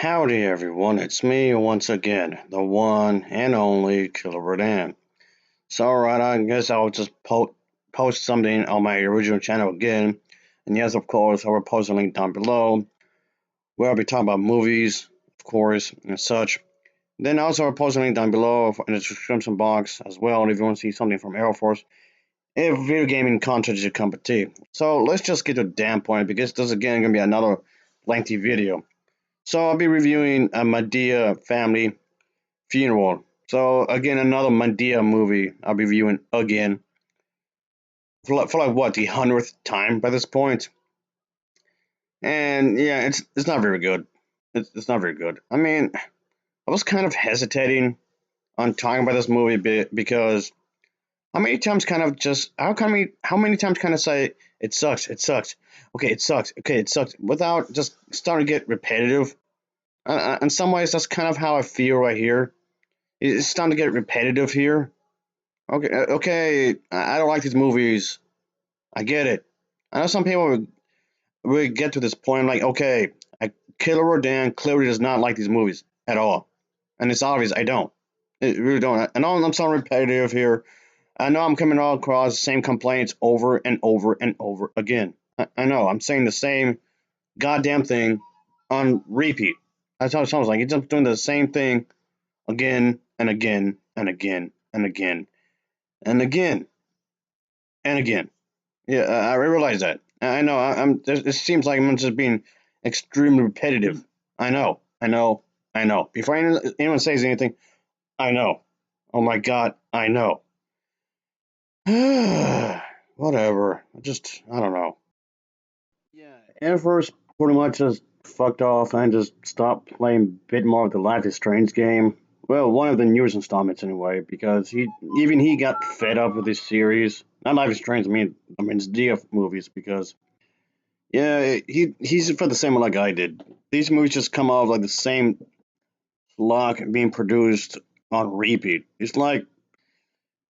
Howdy everyone, it's me once again, the one and only Killerrodan. So alright, I guess I'll just post something on my original channel again. And yes, of course, I will post a link down below where I'll be talking about movies, of course, and such. Then also I'll post a link down below in the description box as well if you want to see something from Air Force. If video gaming content is your cup of tea. So let's just get to the damn point because this is again going to be another lengthy video. So I'll be reviewing a Madea Family Funeral. So again, another Madea movie I'll be reviewing again for like what, the 100th time by this point. And yeah, it's not very good. It's not very good. I mean, I was kind of hesitating on talking about this movie because how many times kind of just how many times kind of say it sucks, okay, it sucks, okay, it sucks, without just starting to get repetitive. In some ways, that's kind of how I feel right here. It's starting to get repetitive here. Okay, okay, I don't like these movies. I get it. I know some people would get to this point like, okay, Killer Rodan clearly does not like these movies at all, and it's obvious I don't. It really don't. I know I'm sounding repetitive here. I know I'm coming all across the same complaints over and over and over again. I know I'm saying the same goddamn thing on repeat. That's how it sounds like. He's just doing the same thing again and again and again and again and again and again. Yeah, I realize that. I know. I'm. It seems like I'm just being extremely repetitive. I know. I know. I know. Before anyone says anything, I know. Oh my god, I know. Whatever. I don't know. Yeah, and first, pretty much just fucked off and just stopped playing a bit more of the Life is Strange game. Well, one of the newest installments anyway, because he got fed up with this series. Not Life is Strange. I mean it's DF movies because yeah, he's for the same like I did. These movies just come out like the same slog being produced on repeat. It's like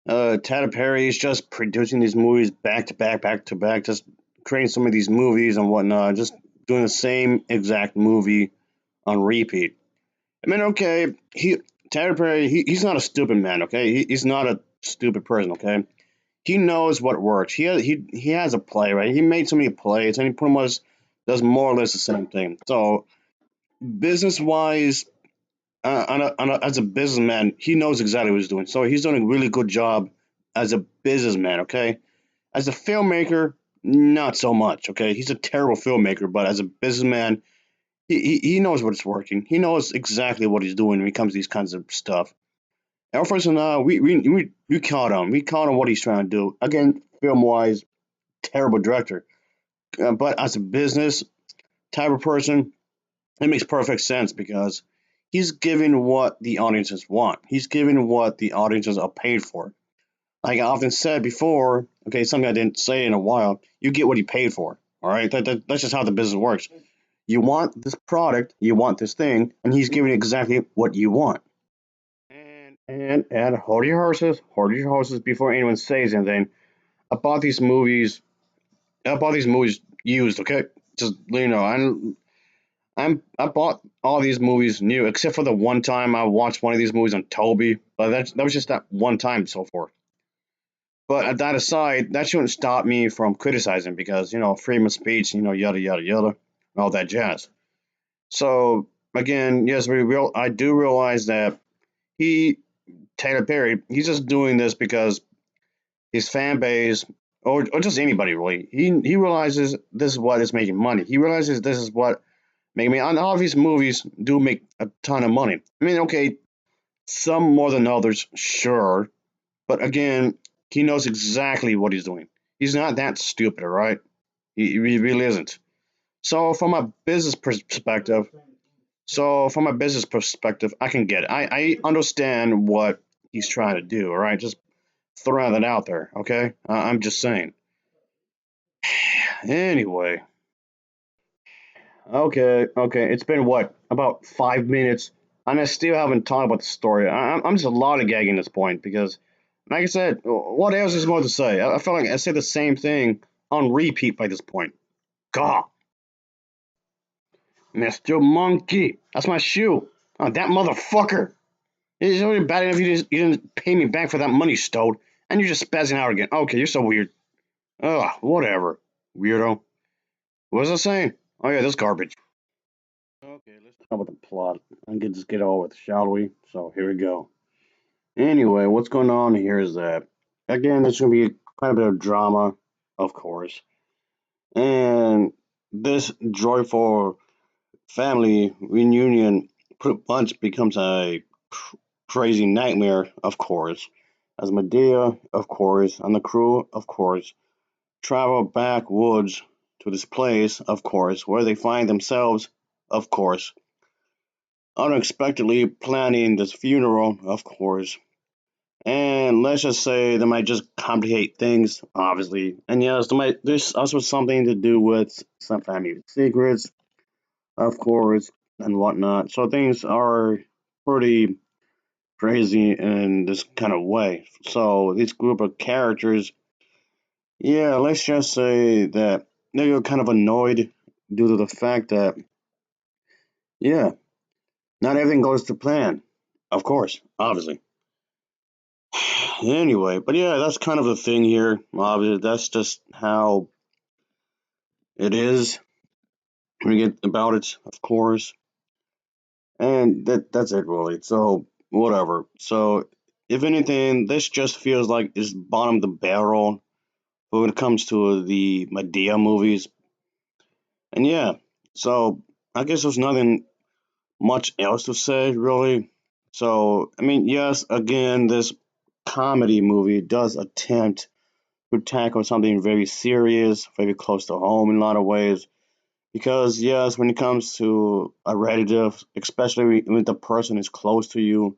Tyler Perry is just producing these movies back to back, just creating some of these movies and whatnot, just doing the same exact movie on repeat. I mean, okay, Tyler Perry, he's not a stupid man, okay? He's not a stupid person, okay? He knows what works. He has a play, right? He made so many plays, and he pretty much does more or less the same thing. So business wise, as a businessman, he knows exactly what he's doing. So he's doing a really good job as a businessman, okay? As a filmmaker, not so much, okay? He's a terrible filmmaker, but as a businessman, he knows what's working. He knows exactly what he's doing when it comes to these kinds of stuff. And first, we caught him. We caught him what he's trying to do. Again, film wise, terrible director. But as a business type of person, it makes perfect sense because he's giving what the audiences want. He's giving what the audiences are paid for. Like I often said before, okay, something I didn't say in a while, you get what you paid for. All right, that's just how the business works. You want this product, you want this thing, and he's giving exactly what you want. And hold your horses before anyone says anything about these movies. About these movies used, okay? Just you know, I bought all these movies new, except for the one time I watched one of these movies on Toby, but that was just that one time so far. But that aside, that shouldn't stop me from criticizing because freedom of speech, yada yada yada, and all that jazz. So again, yes, I do realize that he Taylor Perry, he's just doing this because his fan base, or just anybody really, he realizes this is what is making money. He realizes this is what making money. And all these movies do make a ton of money. I mean, okay, some more than others, sure, but again, he knows exactly what he's doing. He's not that stupid, all right? He really isn't. So from a business perspective, I can get it. I understand what he's trying to do. All right, just throwing that out there. Okay, I'm just saying. Anyway, okay. It's been what, about 5 minutes, and I still haven't talked about the story. I'm just a lot of gagging at this point because, like I said, what else is more to say? I feel like I say the same thing on repeat by this point. God. Mr. Monkey, that's my shoe. Oh, that motherfucker. It's already bad enough you didn't pay me back for that money stole, and you're just spazzing out again. Okay, you're so weird. Ugh, whatever. Weirdo. What was I saying? Oh yeah, this garbage. Okay, let's talk about the plot and just get over with, shall we? So here we go. Anyway, what's going on here is that again, there's gonna be quite a bit of drama, of course, and this joyful family reunion pretty much becomes a crazy nightmare, of course, as Madea, of course, and the crew, of course, travel backwoods to this place, of course, where they find themselves, of course, unexpectedly planning this funeral, of course. And let's just say they might just complicate things, obviously. And yes, there's also something to do with some family secrets, of course, and whatnot. So things are pretty crazy in this kind of way. So this group of characters, yeah, let's just say that they're kind of annoyed due to the fact that, yeah, not everything goes to plan. Of course, obviously. Anyway, but yeah, that's kind of the thing here. Obviously, that's just how it is. We get about it, of course, and that's it really. So whatever. So if anything, this just feels like it's bottom of the barrel when it comes to the Madea movies. And yeah, so I guess there's nothing much else to say really. So I mean, yes, again, this comedy movie does attempt to tackle something very serious, very close to home in a lot of ways. Because yes, when it comes to a relative, especially when the person is close to you,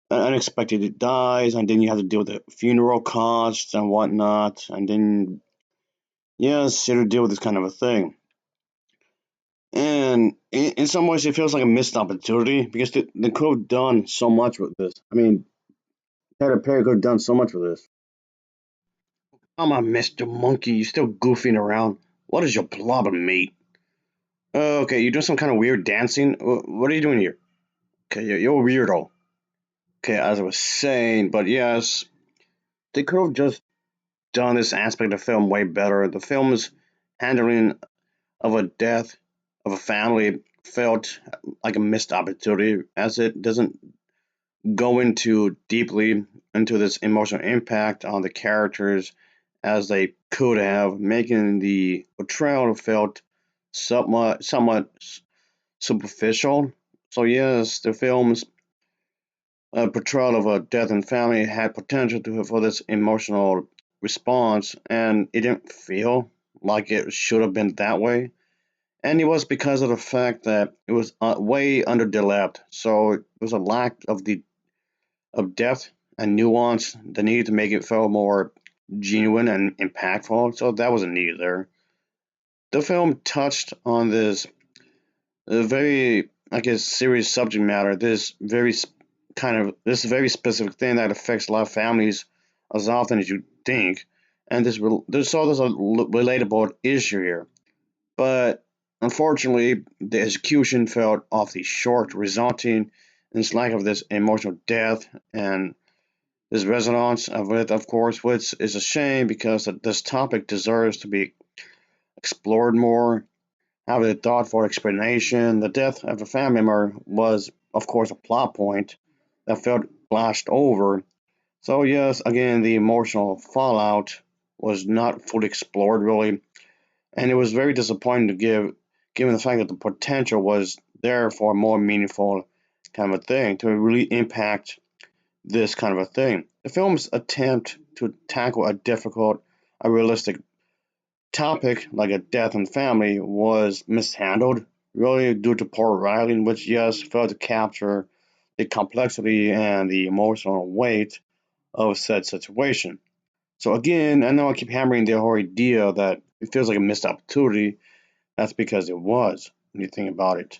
unexpectedly dies, and then you have to deal with the funeral costs and whatnot, and then yes, you have to deal with this kind of a thing. And in some ways, it feels like a missed opportunity because they could have done so much with this. I mean, Tyler Perry could have done so much with this. Come on, Mr. Monkey, you still goofing around. What is your problem, mate? Okay, you're doing some kind of weird dancing. What are you doing here? Okay, you're a weirdo. Okay, as I was saying, but yes, they could have just done this aspect of the film way better. The film's handling of a death of a family felt like a missed opportunity, as it doesn't go into deeply into this emotional impact on the characters as they could have, making the portrayal felt somewhat superficial. So yes, the film's portrayal of a death in family had potential for this emotional response, and it didn't feel like it should have been that way. And it was because of the fact that it was way underdeveloped. So it was a lack of depth and nuance, the need to make it feel more genuine and impactful. So that wasn't needed there. The film touched on this very, I guess, serious subject matter. This very specific thing that affects a lot of families as often as you think, and there's a relatable issue here. But unfortunately, the execution felt awfully short, resulting in this lack of this emotional depth and this resonance of it, of course, which is a shame because this topic deserves to be explored more, have a thoughtful explanation. The death of a family member was, of course, a plot point that felt glossed over. So, yes, again, the emotional fallout was not fully explored, really, and it was very disappointing given the fact that the potential was there for a more meaningful kind of a thing to really impact this kind of a thing. The film's attempt to tackle a difficult, a realistic topic like a death and family was mishandled, really due to poor writing, which yes failed to capture the complexity and the emotional weight of said situation. So again, I know I keep hammering the whole idea that it feels like a missed opportunity. That's because it was, when you think about it.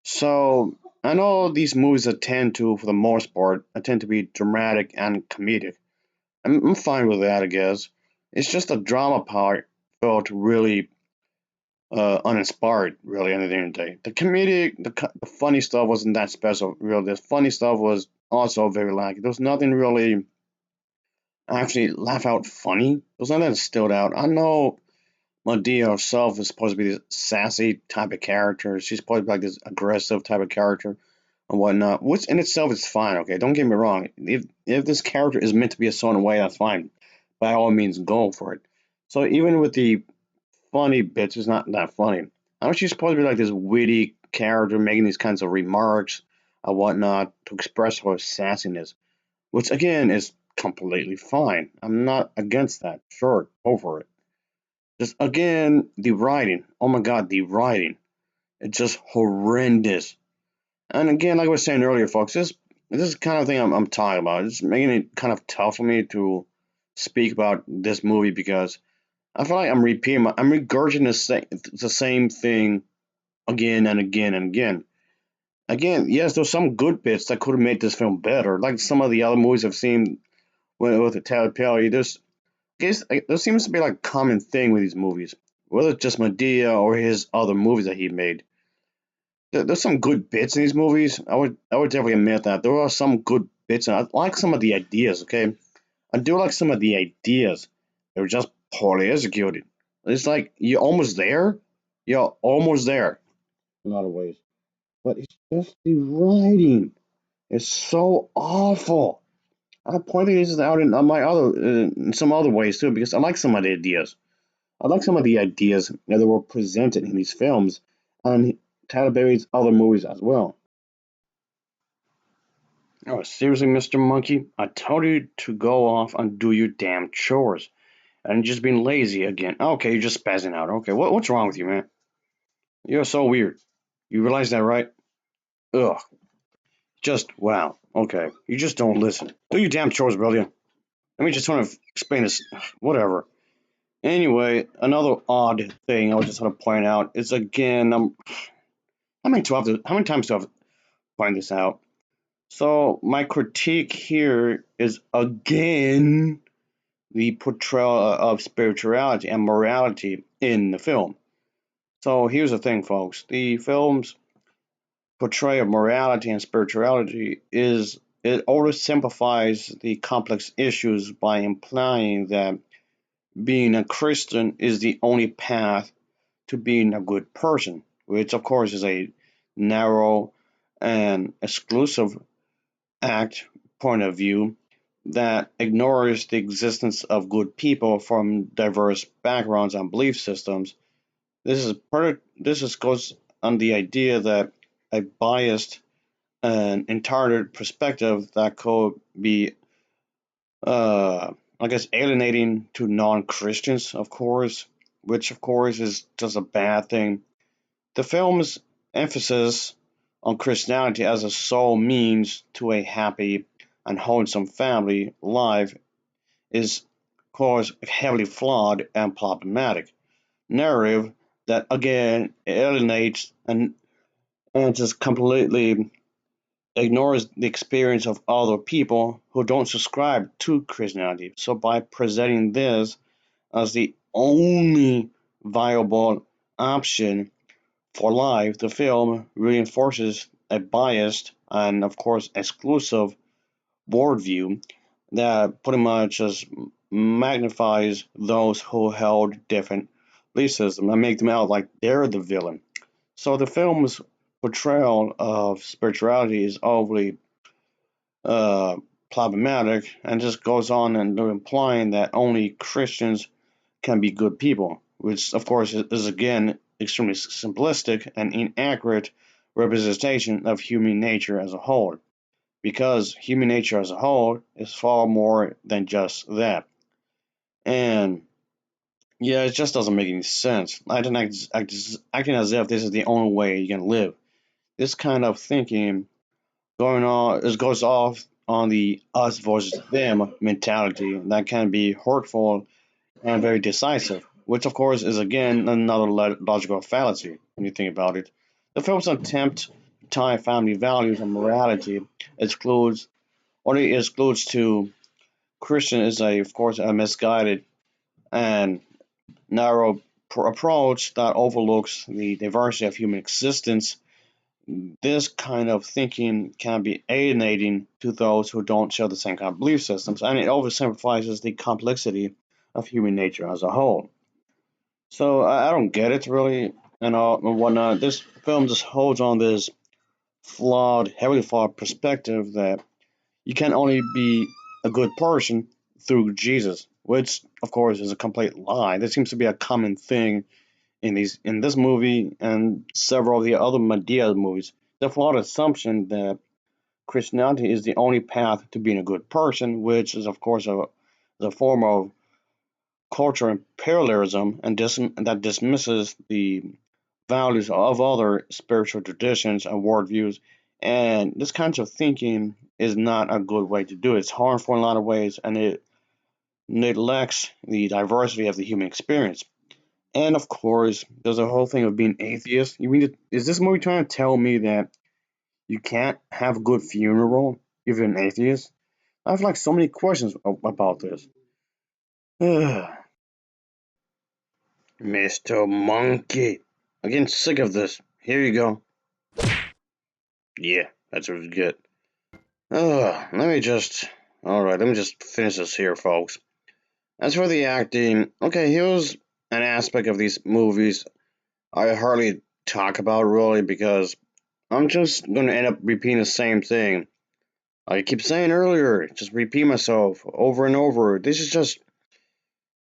So I know these movies tend to, for the most part, tend to be dramatic and comedic. I'm fine with that, I guess. It's just the drama part felt really uninspired, really, at the end of the day. The comedic, the funny stuff wasn't that special, really. The funny stuff was also very lacking. There was nothing really actually laugh out funny. There was nothing that stood out. I know Madea herself is supposed to be this sassy type of character. She's supposed to be like this aggressive type of character and whatnot, which in itself is fine. Okay, don't get me wrong. If this character is meant to be a certain way, that's fine. By all means, go for it. So even with the funny bits, it's not that funny. I know she's supposed to be like this witty character making these kinds of remarks and whatnot to express her sassiness, which again is completely fine. I'm not against that. Sure, go for it. Just again, the writing. Oh my god, the writing. It's just horrendous. And again, like I was saying earlier, folks, this is the kind of thing I'm talking about. It's making it kind of tough for me to speak about this movie because I feel like I'm regurgitating the same thing again and again and again. Again, yes, there's some good bits that could have made this film better, like some of the other movies I've seen with the Tyler Perry. There seems to be like a common thing with these movies, whether it's just Medea or his other movies that he made. There's some good bits in these movies. I would definitely admit that there are some good bits, and I like some of the ideas. Okay, I do like some of the ideas. They were just poorly executed. It's like you're almost there in a lot of ways, but it's just the writing. It's so awful. I pointed this out in in some other ways too because I like some of the ideas. I like some of the ideas that were presented in these films and Tyler Perry's other movies as well. Oh, seriously, Mr. Monkey? I told you to go off and do your damn chores. And you're just being lazy again. Okay, you're just spazzing out. Okay, what's wrong with you, man? You're so weird. You realize that, right? Ugh. Just, wow. Okay, you just don't listen. Do your damn chores, brother. Let me just want to explain this. Whatever. Anyway, another odd thing I was just want to point out is again, how many times do I have to find this out? So my critique here is again the portrayal of spirituality and morality in the film. So here's the thing, folks: the film's portrayal of morality and spirituality is it oversimplifies the complex issues by implying that being a Christian is the only path to being a good person, which of course is a narrow and exclusive act point of view that ignores the existence of good people from diverse backgrounds and belief systems. This goes on the idea that a biased and intolerant perspective that could be, I guess, alienating to non-Christians, of course, which of course is just a bad thing. The film's emphasis on Christianity as a sole means to a happy and wholesome family life is, of course, heavily flawed and problematic. Narrative that again alienates and just completely ignores the experience of other people who don't subscribe to Christianity. So by presenting this as the only viable option for life, the film reinforces a biased and, of course, exclusive worldview that pretty much just magnifies those who held different belief systems and make them out like they're the villain. So the film's portrayal of spirituality is overly uh, problematic and just goes on and implying that only Christians can be good people, which of course is again extremely simplistic and inaccurate representation of human nature as a whole, because human nature as a whole is far more than just that. And yeah, it just doesn't make any sense. Acting as if this is the only way you can live. This kind of thinking going on is goes off on the us versus them mentality that can be hurtful and very decisive, which of course is again another logical fallacy when you think about it. The film's attempt to tie family values and morality excludes only excludes to Christian is a of course a misguided and narrow approach that overlooks the diversity of human existence, this kind of thinking can be alienating to those who don't share the same kind of belief systems, and it oversimplifies the complexity of human nature as a whole. So I don't get it really, and whatnot. This film just holds on this heavily flawed perspective that you can only be a good person through Jesus, which of course is a complete lie. This seems to be a common thing in this movie and several of the other Madea movies. The flawed assumption that Christianity is the only path to being a good person, which is of course a form of cultural imperialism and that dismisses the values of other spiritual traditions and worldviews. And this kind of thinking is not a good way to do it. It's harmful in a lot of ways, and it neglects the diversity of the human experience. And of course, there's a whole thing of being atheist. Is this movie trying to tell me that you can't have a good funeral if you're an atheist? I have like so many questions about this. Mr. Monkey. I'm getting sick of this. Here you go. Yeah, that's what we get. Let me just. Alright, let me just finish this here, folks. As for the acting, okay, here's an aspect of these movies I hardly talk about really because I'm just gonna end up repeating the same thing. I keep saying earlier, just repeat myself over and over. This is just.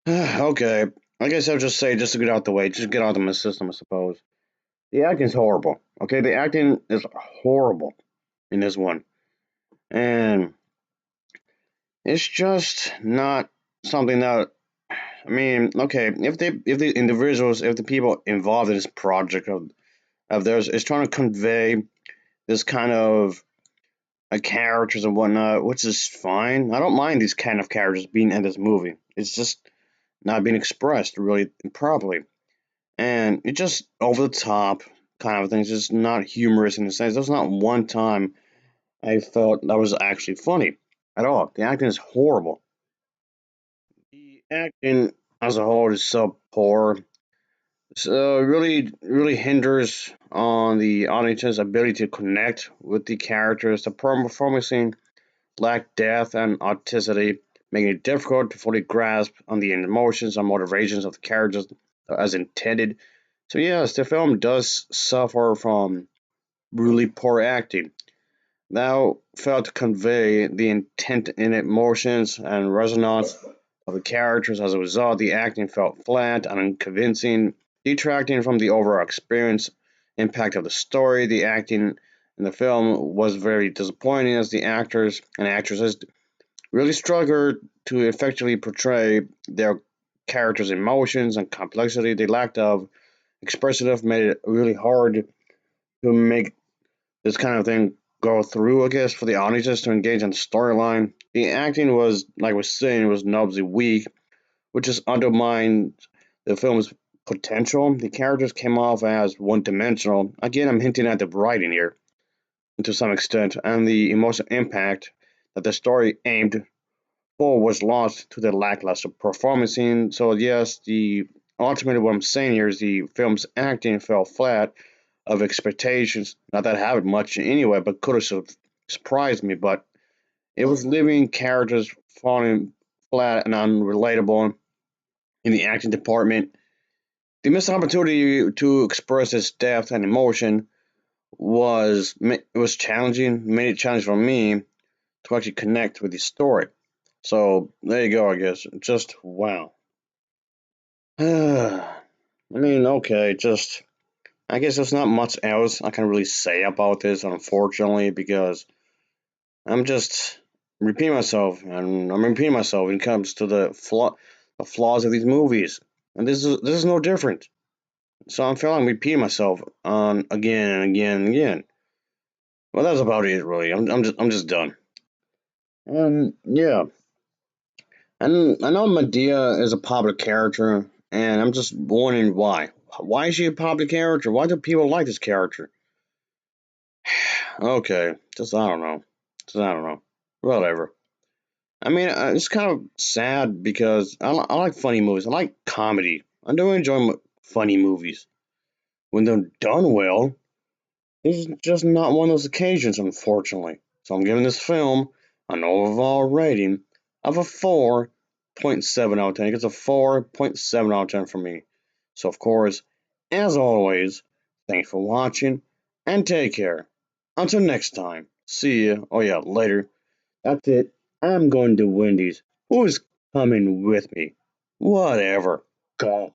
Okay, I guess I'll just say, just to get out the way, just get out of my system, I suppose. The acting's horrible. Okay, the acting is horrible in this one. And it's just not something that I mean, okay, if the individuals, if the people involved in this project of theirs is trying to convey this kind of characters and whatnot, which is fine. I don't mind these kind of characters being in this movie. It's just not being expressed really properly, and it's just over the top kind of things. It's just not humorous in the sense. There's not one time I felt that was actually funny at all. The acting is horrible. The acting as a whole is so poor. So really hinders on the audience's ability to connect with the characters. The performing lack depth and authenticity, making it difficult to fully grasp on the emotions and motivations of the characters as intended. So yes, the film does suffer from really poor acting. Thou failed to convey the intent in emotions and resonance of the characters. As a result, the acting felt flat and unconvincing, detracting from the overall experience impact of the story. The acting in the film was very disappointing as the actors and actresses really struggled to effectively portray their characters' emotions and complexity. The lack of expressive made it really hard to make this kind of thing go through, I guess, for the audiences to engage in the storyline. The acting was, like I was saying, was notably weak, which just undermined the film's potential. The characters came off as one dimensional. Again, I'm hinting at the writing here to some extent, and the emotional impact that the story aimed for was lost to the lackluster performance. So, yes, the ultimately what I'm saying here is the film's acting fell flat of expectations. Not that I have it much anyway, but could have surprised me. But it was leaving characters falling flat and unrelatable in the acting department. The missed opportunity to express its depth and emotion was challenging, made it challenging for me to actually connect with the story. So there you go, I guess. Just wow. I mean, okay, just I guess there's not much else I can really say about this, unfortunately, because I'm just repeating myself, and I'm repeating myself when it comes to the flaws of these movies, and this is no different. So I'm feeling like repeating myself on again and again and again. Well, that's about it, really. I'm just done. And yeah, and I know Medea is a popular character, and I'm just wondering why. Why is she a popular character? Why do people like this character? Okay, just I don't know. Just I don't know. Whatever. I mean, it's kind of sad because I like funny movies. I like comedy. I do enjoy funny movies. When they're done well, it's just not one of those occasions, unfortunately. So I'm giving this film an overall rating of a 4.7 out of 10. It's a 4.7 out of 10 for me. So, of course, as always, thanks for watching and take care. Until next time, see ya. Oh, yeah, later. That's it. I'm going to Wendy's. Who's coming with me? Whatever. Go.